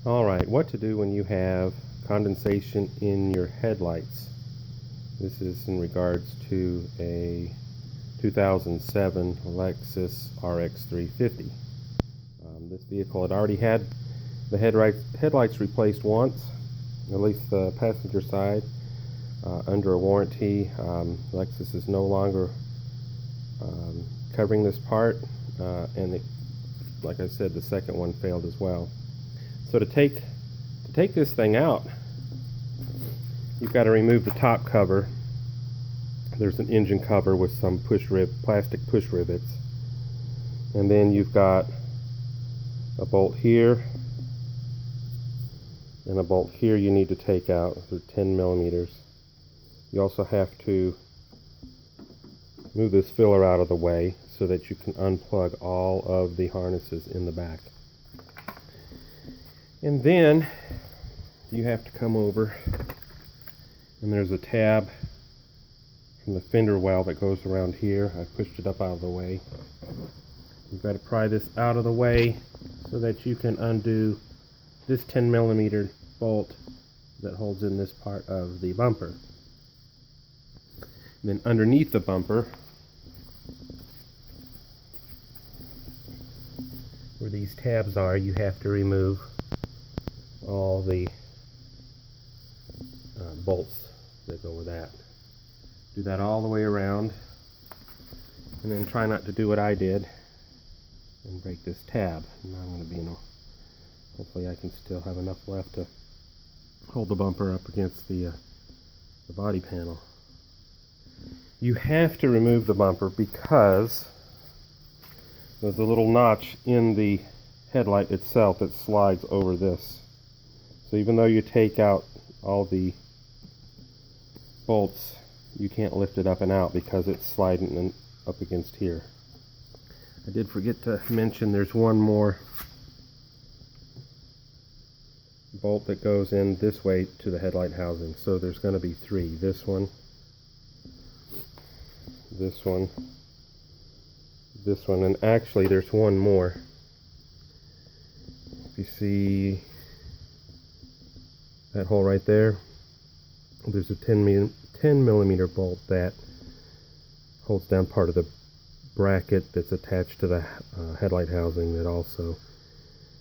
Alright, what to do when you have condensation in your headlights. This is in regards to a 2007 Lexus rx350. This vehicle had already had the headlights replaced once, at least the passenger side, under a warranty. Lexus is no longer covering this part, and like I said, the second one failed as well. So to take this thing out, you've got to remove the top cover. There's an engine cover with some plastic push rivets, and then you've got a bolt here and a bolt here you need to take out. They're 10 millimeters. You also have to move this filler out of the way so that you can unplug all of the harnesses in the back. And then you have to come over, and there's a tab from the fender well that goes around here. I pushed it up out of the way. You've got to pry this out of the way so that you can undo this 10 millimeter bolt that holds in this part of the bumper. And then underneath the bumper, where these tabs are, you have to remove all the bolts that go with that. Do that all the way around, and then try not to do what I did and break this tab. Now I'm going to be hopefully I can still have enough left to hold the bumper up against the body panel. You have to remove the bumper because there's a little notch in the headlight itself that slides over this. So even though you take out all the bolts, you can't lift it up and out because it's sliding up against here. I did forget to mention there's one more bolt that goes in this way to the headlight housing. So there's going to be three. This one, this one, this one, and actually there's one more. If you see that hole right there, there's a 10 millimeter bolt that holds down part of the bracket that's attached to the headlight housing that also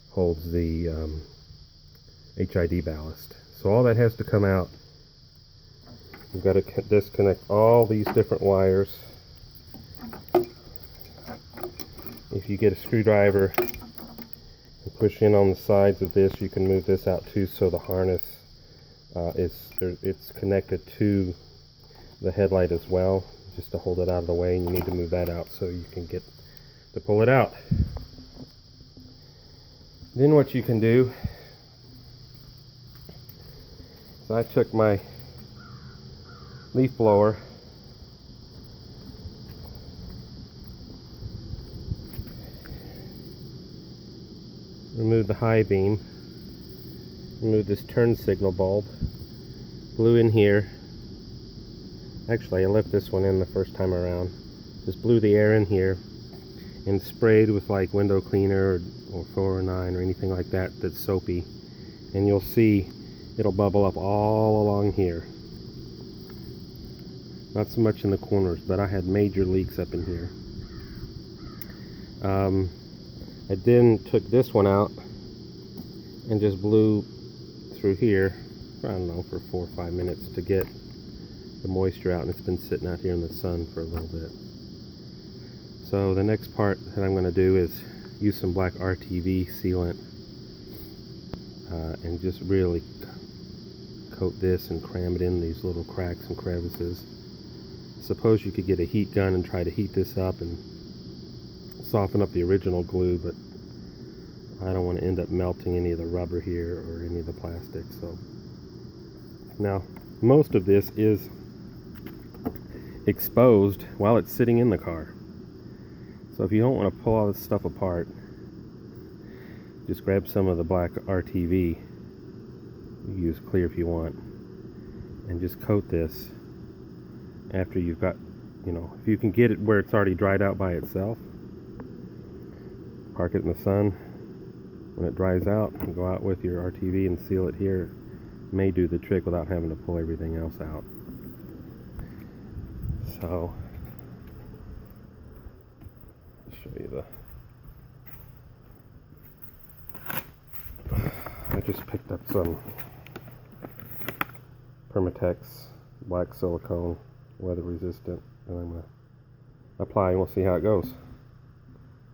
holds the HID ballast. So all that has to come out. You've got to disconnect all these different wires. If you get a screwdriver and push in on the sides of this, you can move this out too, so the harness it's connected to the headlight as well, just to hold it out of the way, and you need to move that out so you can get to pull it out. Then what you can do is I took my leaf blower remove the high beam, remove this turn signal bulb, blew in here. Actually, I left this one in the first time around. Just blew the air in here and sprayed with like window cleaner or 409 or anything like that that's soapy, and you'll see it'll bubble up all along here. Not so much in the corners, but I had major leaks up in here. I then took this one out and just blew through here, I don't know, for 4 or 5 minutes to get the moisture out, and it's been sitting out here in the sun for a little bit. So the next part that I'm going to do is use some black RTV sealant and just really coat this and cram it in these little cracks and crevices. Suppose you could get a heat gun and try to heat this up and soften up the original glue, but I don't want to end up melting any of the rubber here or any of the plastic. So now most of this is exposed while it's sitting in the car, so if you don't want to pull all this stuff apart, just grab some of the black RTV. You can use clear if you want, and just coat this after you've got, if you can get it where it's already dried out by itself, park it in the sun, when it dries out, and go out with your RTV and seal it here. May do the trick without having to pull everything else out. So I'll show you I just picked up some Permatex black silicone, weather resistant, and I'm going to apply and we'll see how it goes.